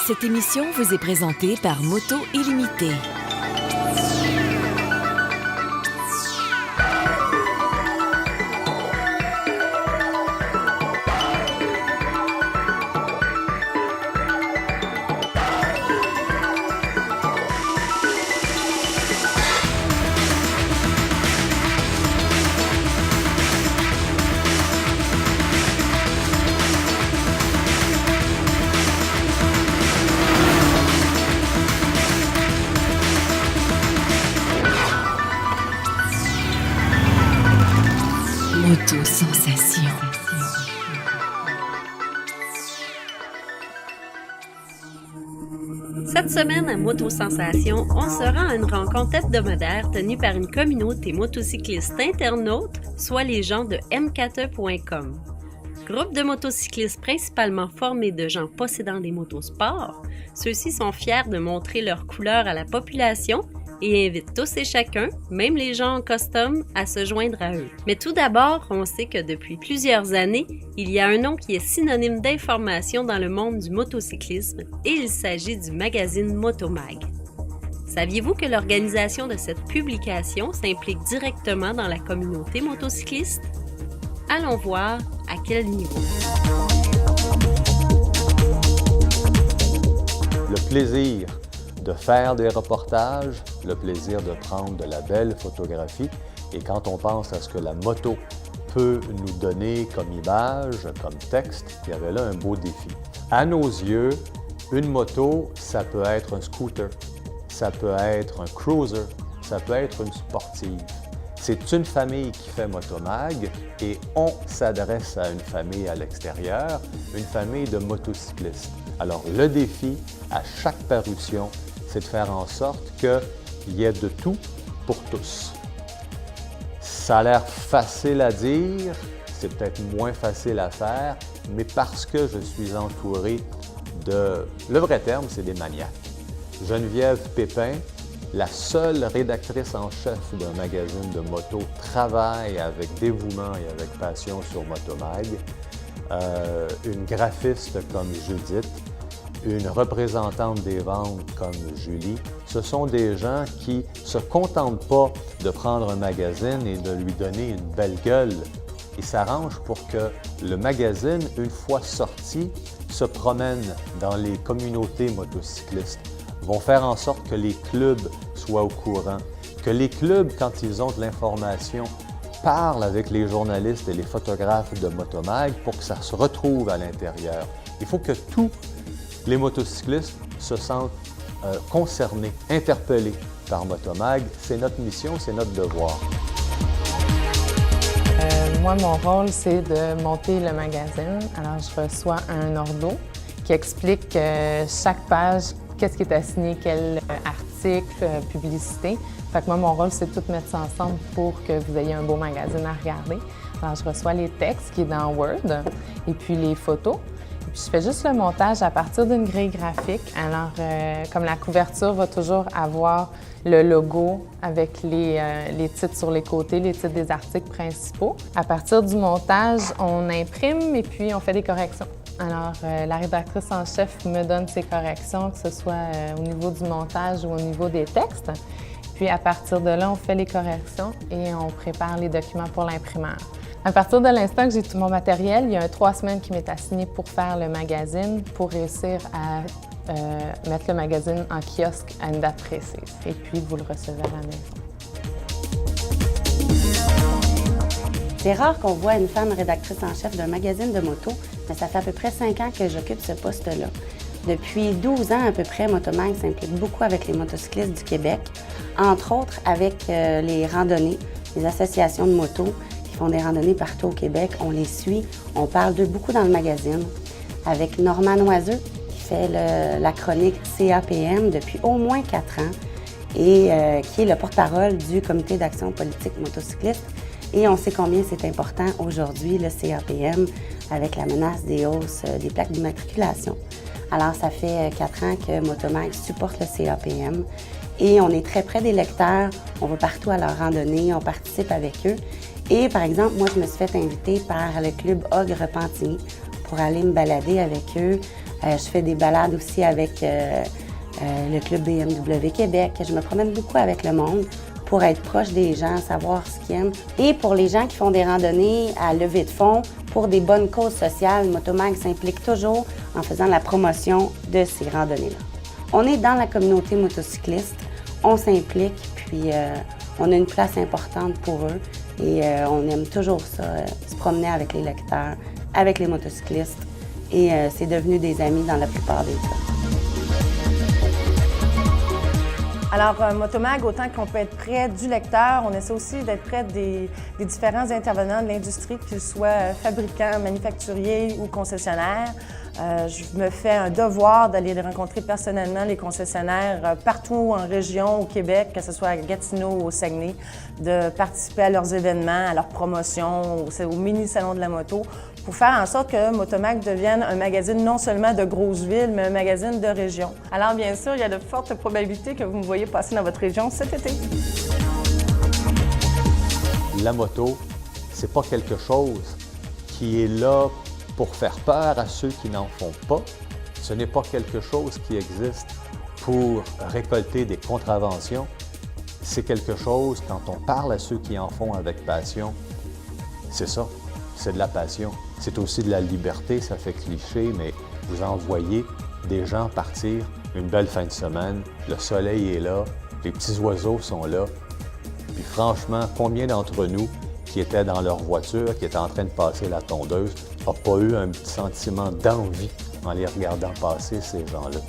Cette émission vous est présentée par Moto Illimité. Moto-sensation. Cette semaine à Moto-sensation, on se rend à une rencontre hebdomadaire tenue par une communauté motocycliste internaute, soit les gens de mkte.com. Groupe de motocyclistes principalement formés de gens possédant des motosports, ceux-ci sont fiers de montrer leurs couleurs à la population et invitent tous et chacun, même les gens en custom, à se joindre à eux. Mais tout d'abord, on sait que depuis plusieurs années, il y a un nom qui est synonyme d'information dans le monde du motocyclisme et il s'agit du magazine Motomag. Saviez-vous que l'organisation de cette publication s'implique directement dans la communauté motocycliste? Allons voir à quel niveau. Le plaisir de faire des reportages, le plaisir de prendre de la belle photographie. Et quand on pense à ce que la moto peut nous donner comme image, comme texte, il y avait là un beau défi. À nos yeux, une moto, ça peut être un scooter, ça peut être un cruiser, ça peut être une sportive. C'est une famille qui fait Motomag et on s'adresse à une famille à l'extérieur, une famille de motocyclistes. Alors le défi à chaque parution, c'est de faire en sorte qu'il y ait de tout pour tous. Ça a l'air facile à dire, c'est peut-être moins facile à faire, mais parce que je suis entouré de... Le vrai terme, c'est des maniaques. Geneviève Pépin, la seule rédactrice en chef d'un magazine de moto, travaille avec dévouement et avec passion sur Motomag. Une graphiste comme Judith, une représentante des ventes comme Julie, ce sont des gens qui ne se contentent pas de prendre un magazine et de lui donner une belle gueule. Ils s'arrangent pour que le magazine, une fois sorti, se promène dans les communautés motocyclistes, vont faire en sorte que les clubs soient au courant, que les clubs, quand ils ont de l'information, parlent avec les journalistes et les photographes de Motomag pour que ça se retrouve à l'intérieur. Il faut que tous les motocyclistes se sentent concernés, interpellés par Motomag. C'est notre mission, c'est notre devoir. Moi, mon rôle, c'est de monter le magazine. Alors, je reçois un ordo qui explique chaque page, qu'est-ce qui est assigné, quel article, publicité. Fait que moi, mon rôle, c'est de tout mettre ça ensemble pour que vous ayez un beau magazine à regarder. Alors, je reçois les textes qui est dans Word et puis les photos. Puis je fais juste le montage à partir d'une grille graphique. Alors, comme la couverture va toujours avoir le logo avec les titres sur les côtés, les titres des articles principaux. À partir du montage, on imprime et puis on fait des corrections. Alors, la rédactrice en chef me donne ses corrections, que ce soit au niveau du montage ou au niveau des textes. Puis à partir de là, on fait les corrections et on prépare les documents pour l'imprimeur. À partir de l'instant que j'ai tout mon matériel, il y a 3 semaines qui m'est assigné pour faire le magazine, pour réussir à mettre le magazine en kiosque à une date précise. Et puis, vous le recevez à la maison. C'est rare qu'on voit une femme rédactrice en chef d'un magazine de moto, mais ça fait à peu près 5 ans que j'occupe ce poste-là. Depuis 12 ans à peu près, Motomag s'implique beaucoup avec les motocyclistes du Québec, entre autres avec les randonnées, les associations de motos qui font des randonnées partout au Québec. On les suit, on parle d'eux beaucoup dans le magazine, avec Normand Noiseux qui fait la chronique CAPM depuis au moins 4 ans et qui est le porte-parole du Comité d'action politique motocycliste. Et on sait combien c'est important aujourd'hui, le CAPM, avec la menace des hausses des plaques d'immatriculation. Alors, ça fait 4 ans que Motomag supporte le CAPM et on est très près des lecteurs. On va partout à leur randonnée, on participe avec eux. Et par exemple, moi, je me suis fait inviter par le club Ogre Repentigny pour aller me balader avec eux Je fais des balades aussi avec le club BMW Québec. Je me promène beaucoup avec le monde pour être proche des gens, savoir ce qu'ils aiment. Et pour les gens qui font des randonnées à levée de fonds pour des bonnes causes sociales, Motomag s'implique toujours en faisant la promotion de ces randonnées-là. On est dans la communauté motocycliste, on s'implique, puis on a une place importante pour eux et on aime toujours ça, se promener avec les lecteurs, avec les motocyclistes et c'est devenu des amis dans la plupart des cas. Alors, Motomag, autant qu'on peut être près du lecteur, on essaie aussi d'être près des différents intervenants de l'industrie, qu'ils soient fabricants, manufacturiers ou concessionnaires. Je me fais un devoir d'aller les rencontrer personnellement, les concessionnaires, partout en région, au Québec, que ce soit à Gatineau ou au Saguenay, de participer à leurs événements, à leurs promotions, au mini-salon de la moto, pour faire en sorte que Motomag devienne un magazine non seulement de grosses villes, mais un magazine de région. Alors, bien sûr, il y a de fortes probabilités que vous me voyez passer dans votre région cet été. La moto, c'est pas quelque chose qui est là pour faire peur à ceux qui n'en font pas. Ce n'est pas quelque chose qui existe pour récolter des contraventions. C'est quelque chose, quand on parle à ceux qui en font avec passion, c'est ça, c'est de la passion. C'est aussi de la liberté, ça fait cliché, mais vous en voyez des gens partir une belle fin de semaine, le soleil est là, les petits oiseaux sont là. Puis franchement, combien d'entre nous qui étaient dans leur voiture, qui étaient en train de passer la tondeuse, n'ont pas eu un petit sentiment d'envie en les regardant passer, ces gens-là?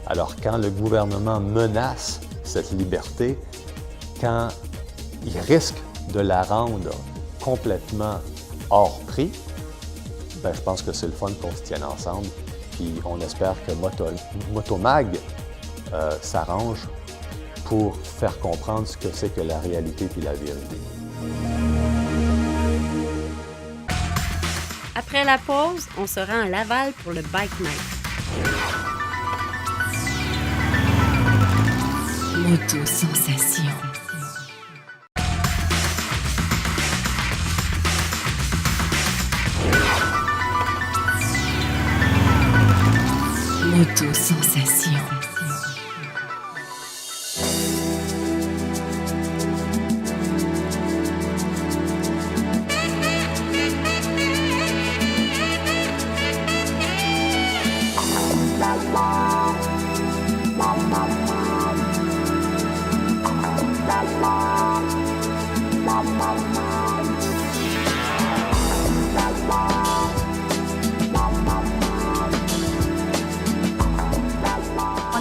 Alors quand le gouvernement menace cette liberté, quand il risque de la rendre complètement hors prix, ben, je pense que c'est le fun qu'on se tienne ensemble. Puis on espère que Motomag s'arrange pour faire comprendre ce que c'est que la réalité puis la vérité. Après la pause, on se rend à Laval pour le Bike Night. Moto Sensation. Moto Sensation.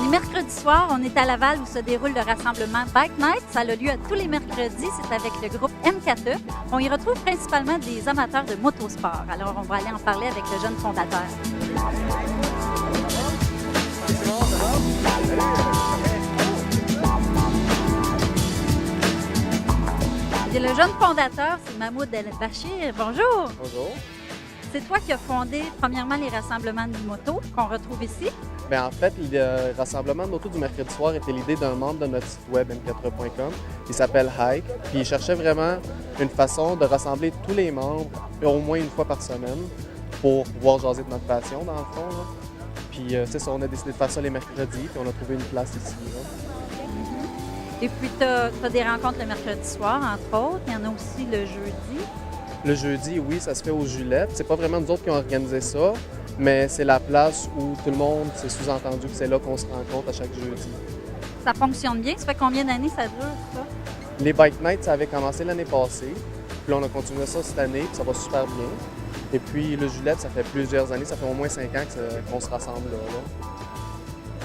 Mercredi soir, on est à Laval où se déroule le rassemblement Bike Night. Ça a lieu à tous les mercredis. C'est avec le groupe M4E. On y retrouve principalement des amateurs de motosport. Alors, on va aller en parler avec le jeune fondateur. Et le jeune fondateur, c'est Mahmoud El-Bachir. Bonjour! Bonjour. C'est toi qui as fondé, premièrement, les rassemblements de moto qu'on retrouve ici. Bien, en fait, le rassemblement de moto du mercredi soir était l'idée d'un membre de notre site web m4e.com. Il s'appelle Hike. Puis il cherchait vraiment une façon de rassembler tous les membres au moins une fois par semaine pour pouvoir jaser de notre passion, dans le fond. Là. Puis c'est ça, on a décidé de faire ça les mercredis, puis on a trouvé une place ici. Là. Et puis, tu as des rencontres le mercredi soir, entre autres. Il y en a aussi le jeudi. Le jeudi, oui, ça se fait aux Julettes. C'est pas vraiment nous autres qui ont organisé ça, mais c'est la place où tout le monde, c'est sous-entendu que c'est là qu'on se rencontre à chaque jeudi. Ça fonctionne bien? Ça fait combien d'années ça dure, ça? Les Bike Nights, ça avait commencé l'année passée. Puis là, on a continué ça cette année, puis ça va super bien. Et puis le Julette, ça fait plusieurs années, ça fait au moins 5 ans qu'on se rassemble là.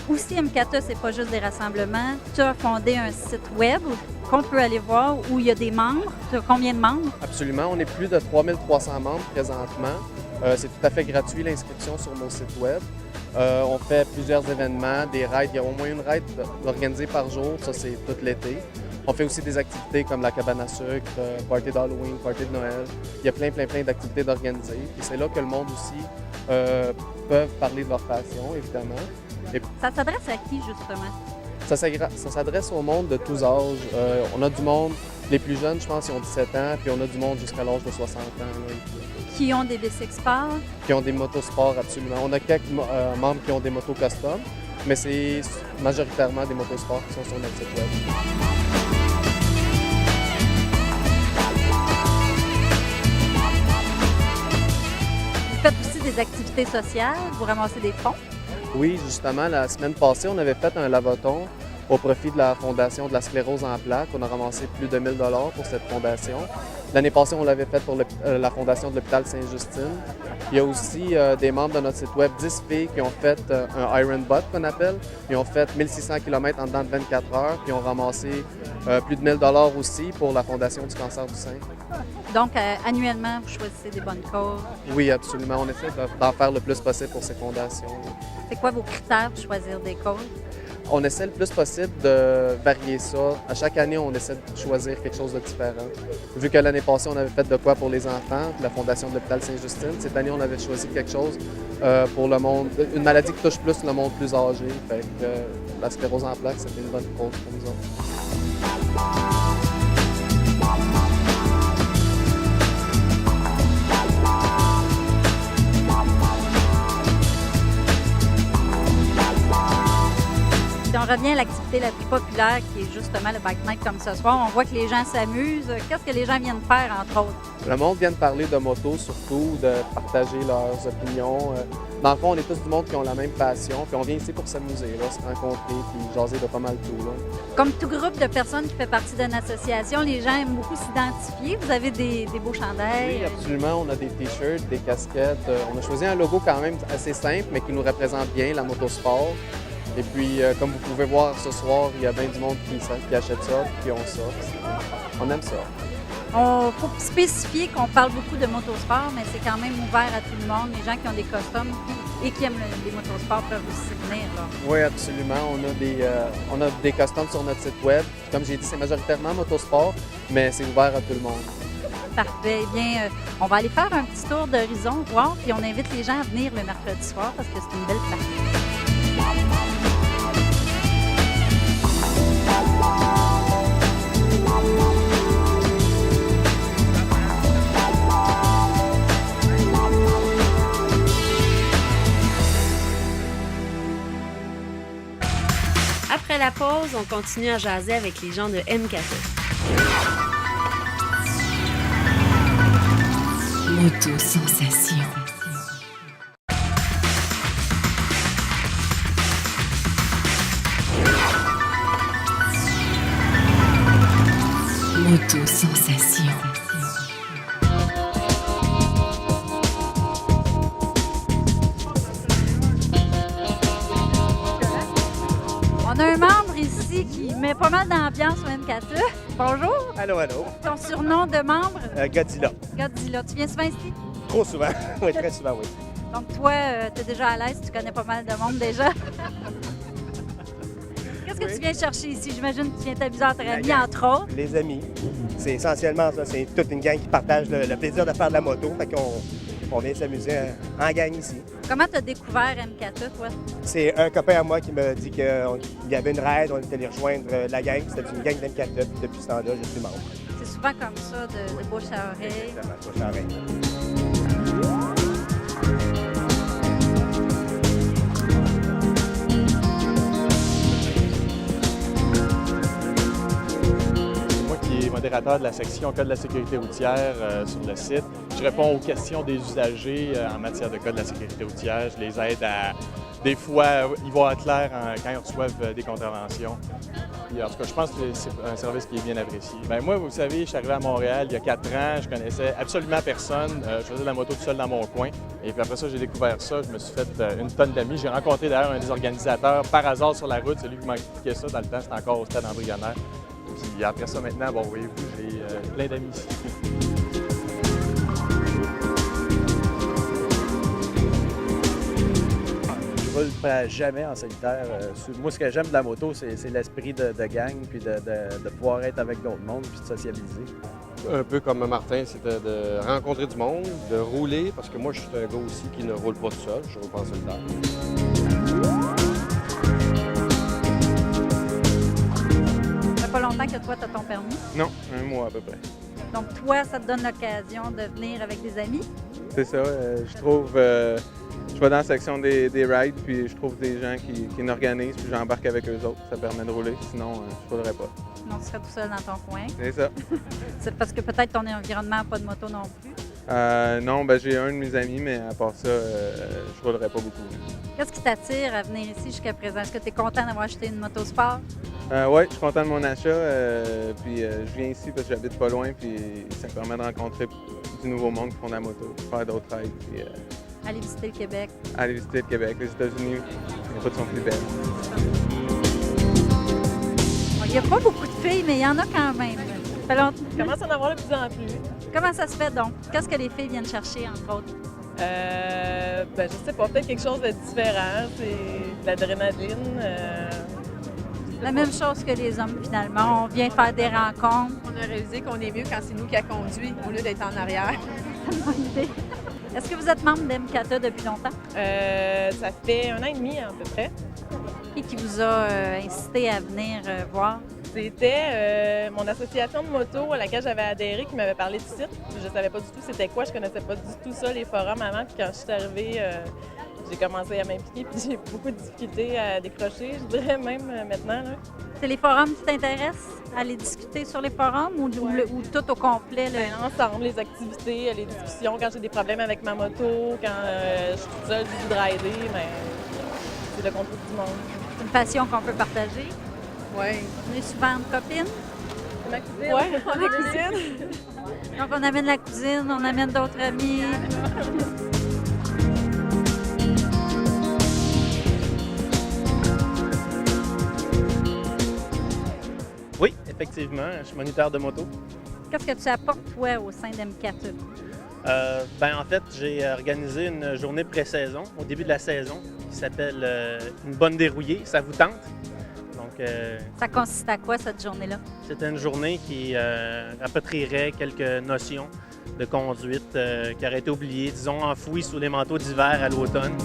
Aussi, M4E, c'est pas juste des rassemblements. Tu as fondé un site web qu'on peut aller voir où il y a des membres. Tu as combien de membres? Absolument. On est plus de 3300 membres présentement. C'est tout à fait gratuit l'inscription sur mon site web. On fait plusieurs événements, des rides. Il y a au moins une ride organisée par jour. Ça, c'est tout l'été. On fait aussi des activités comme la cabane à sucre, party d'Halloween, party de Noël. Il y a plein d'activités d'organiser. Puis c'est là que le monde aussi peut parler de leur passion, évidemment. Ça s'adresse à qui, justement? Ça s'adresse au monde de tous âges. On a du monde, les plus jeunes, je pense, ils ont 17 ans, puis on a du monde jusqu'à l'âge de 60 ans. Là, Qui ont des bicycles sport. qui ont des motosports, absolument. On a quelques membres qui ont des motos custom, mais c'est majoritairement des motosports qui sont sur notre site web. Vous faites aussi des activités sociales, vous ramassez des fonds. Oui, justement, la semaine passée, on avait fait un lavaton au profit de la Fondation de la sclérose en plaques. On a ramassé plus de 1 000 $ pour cette fondation. L'année passée, on l'avait fait pour la Fondation de l'hôpital Sainte-Justine. Il y a aussi des membres de notre site web, 10 filles, qui ont fait un Iron Butt, qu'on appelle. Ils ont fait 1600 km en dedans de 24 heures, puis ont ramassé plus de 1 000 $ aussi pour la Fondation du cancer du sein. Donc, annuellement, vous choisissez des bonnes causes. Oui, absolument. On essaie d'en faire le plus possible pour ces fondations. C'est quoi vos critères pour choisir des causes? On essaie le plus possible de varier ça. À chaque année, on essaie de choisir quelque chose de différent. Vu que l'année passée, on avait fait de quoi pour les enfants, la Fondation de l'hôpital Sainte-Justine. Cette année, on avait choisi quelque chose pour le monde, une maladie qui touche plus le monde plus âgé. Fait que la sclérose en plaques, c'était une bonne cause pour nous autres. Si on revient à l'activité la plus populaire, qui est justement le bike night comme ce soir, on voit que les gens s'amusent. Qu'est-ce que les gens viennent faire, entre autres? Le monde vient de parler de moto surtout, de partager leurs opinions. Dans le fond, on est tous du monde qui ont la même passion, puis on vient ici pour s'amuser, là, se rencontrer, puis jaser de pas mal tout. Là. Comme tout groupe de personnes qui fait partie d'une association, les gens aiment beaucoup s'identifier. Vous avez des beaux chandails. Oui, absolument. On a des t-shirts, des casquettes. On a choisi un logo quand même assez simple, mais qui nous représente bien, la motosport. Et puis, comme vous pouvez voir ce soir, il y a bien du monde qui achète ça, qui ont ça. On aime ça. Il faut spécifier qu'on parle beaucoup de motosport, mais c'est quand même ouvert à tout le monde. Les gens qui ont des costumes et qui aiment les motosports peuvent aussi venir. Là. Oui, absolument. On a des costumes sur notre site web. Comme j'ai dit, c'est majoritairement motosport, mais c'est ouvert à tout le monde. Parfait. Eh bien, on va aller faire un petit tour d'horizon, voir, puis on invite les gens à venir le mercredi soir parce que c'est une belle partie. Après la pause, on continue à jaser avec les gens de M4E. Moto-sensation. Moto-sensation. On a un membre ici qui met pas mal d'ambiance au M4E. Bonjour. Allô, allô. Ton surnom de membre? Godzilla. Godzilla. Tu viens souvent ici? Trop souvent. Oui, très souvent, oui. Donc toi, tu es déjà à l'aise, tu connais pas mal de monde déjà. Qu'est-ce que tu viens chercher ici? J'imagine que tu viens t'amuser entre amis, entre autres. Les amis. C'est essentiellement ça. C'est toute une gang qui partage le plaisir de faire de la moto. Fait qu'on vient s'amuser en gang ici. Comment tu as découvert M4E, toi? C'est un copain à moi qui m'a dit qu'il y avait une raid, on était allé rejoindre la gang. C'était une gang d'M4E. Depuis ce temps-là, je suis membre. C'est souvent comme ça, de bouche à oreille. Exactement, bouche à oreille. Modérateur de la section Code de la sécurité routière sur le site. Je réponds aux questions des usagers en matière de Code de la sécurité routière. Je les aide à, des fois, y voir clair quand ils reçoivent des contraventions. Puis, en tout cas, je pense que c'est un service qui est bien apprécié. Bien, moi, vous savez, je suis arrivé à Montréal il y a 4 ans. Je connaissais absolument personne. Je faisais de la moto tout seul dans mon coin. Et puis après ça, j'ai découvert ça. Je me suis fait une tonne d'amis. J'ai rencontré d'ailleurs un des organisateurs par hasard sur la route. Celui qui m'a expliqué ça dans le temps, c'était encore au stade embryonnaire. Puis après ça, maintenant, bon, voyez-vous, j'ai plein d'amis ici. Je roule pas jamais en solitaire. Moi, ce que j'aime de la moto, c'est l'esprit de gang, puis de pouvoir être avec d'autres mondes, puis de socialiser. Un peu comme Martin, c'était de rencontrer du monde, de rouler, parce que moi, je suis un gars aussi qui ne roule pas tout seul, je roule pas en solitaire. toi, tu as ton permis? Non, 1 mois à peu près. Donc, toi, ça te donne l'occasion de venir avec des amis? C'est ça, je trouve... je vais dans la section des rides, puis je trouve des gens qui nous organisent, puis j'embarque avec eux autres. Ça permet de rouler, sinon, je ne roulerais pas. Non, tu serais tout seul dans ton coin. C'est ça. C'est parce que peut-être ton environnement n'a pas de moto non plus? Non, j'ai un de mes amis, mais à part ça, je ne roulerais pas beaucoup. Qu'est-ce qui t'attire à venir ici jusqu'à présent? Est-ce que tu es content d'avoir acheté une moto sport? Oui, je suis content de mon achat, puis je viens ici parce que j'habite pas loin, puis ça me permet de rencontrer du nouveau monde qui font de la moto, faire d'autres rides, puis Aller visiter le Québec. aller visiter le Québec, les États-Unis, les routes sont plus belles. Il n'y a pas beaucoup de filles, mais il y en a quand même. Ça fait longtemps. Il commence à en avoir de plus en plus. Comment ça se fait donc? Qu'est-ce que les filles viennent chercher, entre autres? Je sais pas, peut-être quelque chose de différent. C'est de l'adrénaline. La même chose que les hommes, finalement. On vient faire des rencontres. On a réalisé qu'on est mieux quand c'est nous qui a conduit au lieu d'être en arrière. Bonne idée. Est-ce que vous êtes membre d'MKT depuis longtemps? Ça fait 1 an et demi à peu près. Qui vous a incité à venir voir? C'était mon association de moto à laquelle j'avais adhéré qui m'avait parlé du site. Je ne savais pas du tout c'était quoi, je connaissais pas du tout ça, les forums avant. Puis quand je suis arrivée, j'ai commencé à m'impliquer puis j'ai beaucoup de difficultés à décrocher, je dirais même maintenant. Là. C'est les forums qui t'intéressent? Aller discuter sur les forums ou tout au complet? Ensemble, les activités, les discussions, quand j'ai des problèmes avec ma moto, quand je suis toute seule, je veux rider, mais c'est le contrôle du monde. C'est une passion qu'on peut partager? Oui. On est souvent entre copines? Ma cousine? Oui, on est cousines. Donc on amène la cousine, on amène d'autres amis. Oui, effectivement, je suis moniteur de moto. Qu'est-ce que tu apportes, toi, au sein d'MKT? En fait, j'ai organisé une journée pré-saison, au début de la saison, qui s'appelle Une bonne dérouillée. Ça vous tente? Donc, ça consiste à quoi, cette journée-là? c'était une journée qui rapatrierait quelques notions de conduite qui auraient été oubliées, disons, enfouies sous les manteaux d'hiver à l'automne.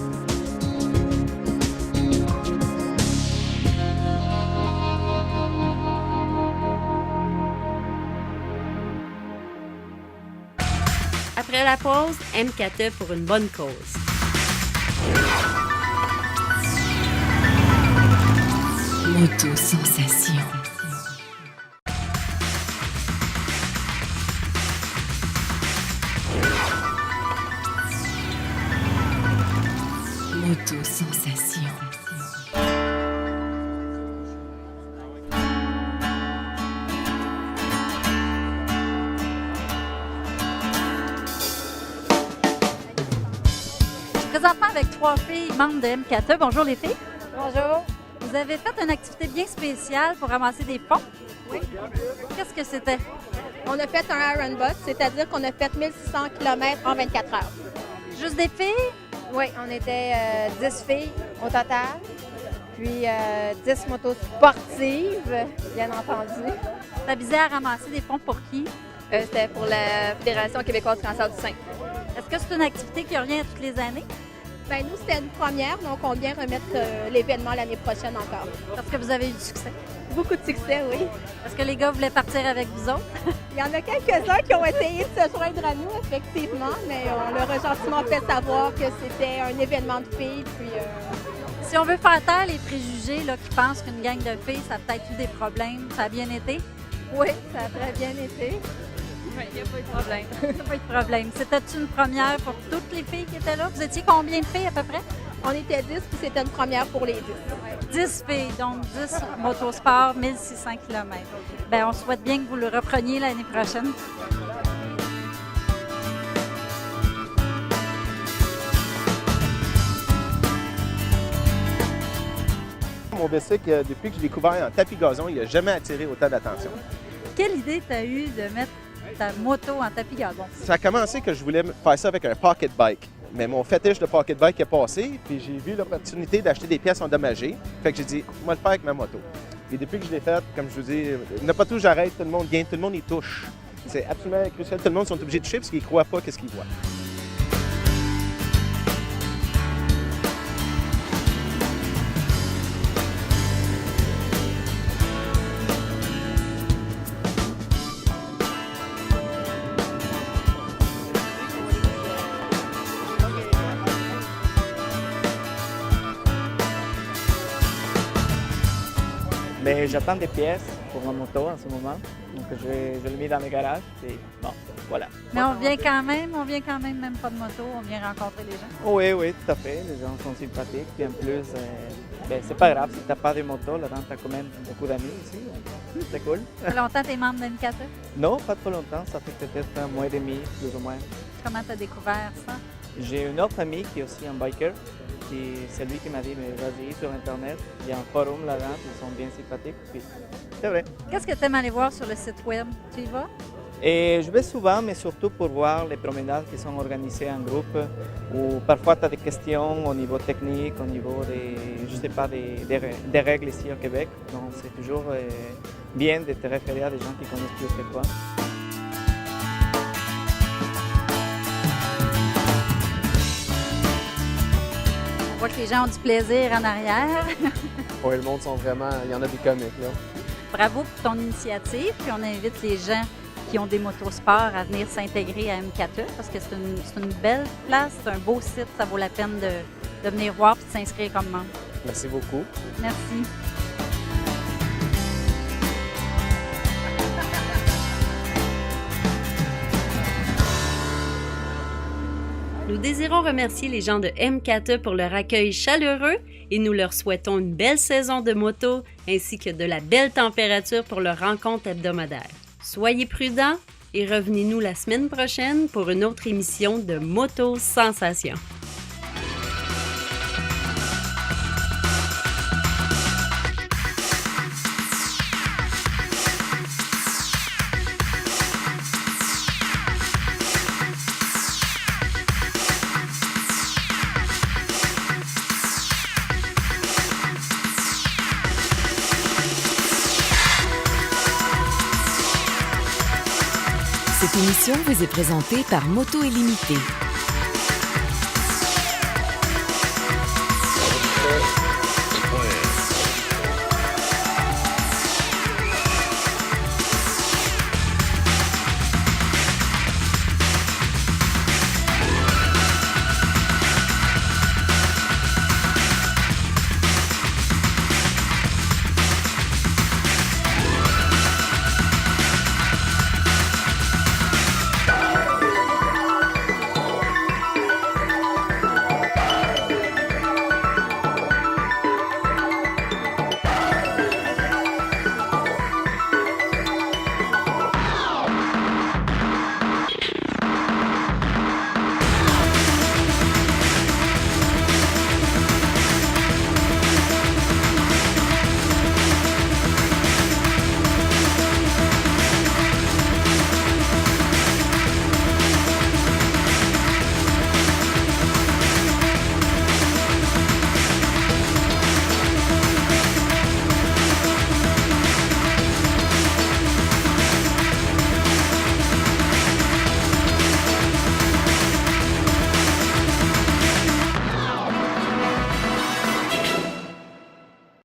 Après la pause, MKT pour une bonne cause. Moto Sensation. Moto Sensation. Présentement avec 3 filles membres de MKT. Bonjour les filles. Bonjour. Vous avez fait une activité bien spéciale pour ramasser des fonds. Oui. Qu'est-ce que c'était? On a fait un Iron Bus, c'est-à-dire qu'on a fait 1600 km en 24 heures. Juste des filles? Oui, on était 10 filles au total, puis 10 motos sportives, bien entendu. Ça visait à ramasser des fonds pour qui? C'était pour la Fédération québécoise du cancer du sein. Est-ce que c'est une activité qui revient toutes les années? Bien, nous, c'était une première, donc on vient remettre l'événement l'année prochaine encore. Parce que vous avez eu du succès? Beaucoup de succès, oui. Est-ce que les gars voulaient partir avec vous autres? Il y en a quelques-uns qui ont essayé de se joindre à nous, effectivement, mais on leur a gentiment fait savoir que c'était un événement de filles, puis... Si on veut faire taire les préjugés là, qui pensent qu'une gang de filles, ça a peut-être eu des problèmes, ça a bien été? Oui, ça a très bien été. Oui, il n'y a pas eu de problème. Il n'y a pas eu de problème. C'était une première pour toutes les filles qui étaient là? Vous étiez combien de filles à peu près? On était 10, puis c'était une première pour les 10. 10 filles, donc 10 motosports, 1600 km. Bien, on souhaite bien que vous le repreniez l'année prochaine. Mon bicycle, depuis que je l'ai découvert en tapis gazon, il n'a jamais attiré autant d'attention. Quelle idée tu as eue de mettre ta moto en tapis gazon? Ça a commencé que je voulais faire ça avec un pocket bike. Mais mon fétiche de pocket bike est passé, puis j'ai vu l'opportunité d'acheter des pièces endommagées. Fait que j'ai dit, moi le faire avec ma moto. Et depuis que je l'ai fait, comme je vous dis, n'importe où j'arrête, tout le monde gagne, tout le monde y touche. C'est absolument crucial. Tout le monde sont obligés de toucher parce qu'ils ne croient pas qu'est-ce qu'ils voient. Mais j'attends des pièces pour ma moto en ce moment. Donc je l'ai mis dans le garage et bon, voilà. Mais on vient quand même, même pas de moto, on vient rencontrer les gens. Oui, tout à fait. Les gens sont sympathiques. Puis en plus, c'est pas grave, si t'as pas de moto, là-dedans, t'as quand même beaucoup d'amis ici. C'est cool. Ça fait longtemps que t'es membre d'MKT? Non, pas trop longtemps. Ça fait peut-être un mois et demi, plus ou moins. Comment t'as découvert ça? J'ai une autre amie qui est aussi un biker. C'est lui qui m'a dit, mais vas-y sur Internet, il y a un forum là-dedans, ils sont bien sympathiques. Puis, c'est vrai. Qu'est-ce que tu aimes aller voir sur le site web? Tu y vas? Et je vais souvent, mais surtout pour voir les promenades qui sont organisées en groupe, où parfois tu as des questions au niveau technique, au niveau des règles ici au Québec. Donc c'est toujours bien de te référer à des gens qui connaissent plus que toi. On voit que les gens ont du plaisir en arrière. Oui, le monde sont vraiment... Il y en a des comiques, là. Bravo pour ton initiative. Puis on invite les gens qui ont des motosports à venir s'intégrer à MKT parce que c'est une belle place, c'est un beau site. Ça vaut la peine de venir voir et de s'inscrire comme membre. Merci beaucoup. Merci. Nous désirons remercier les gens de MKT pour leur accueil chaleureux et nous leur souhaitons une belle saison de moto ainsi que de la belle température pour leur rencontre hebdomadaire. Soyez prudents et revenez-nous la semaine prochaine pour une autre émission de Moto Sensation. Cette émission vous est présentée par Moto Illimité.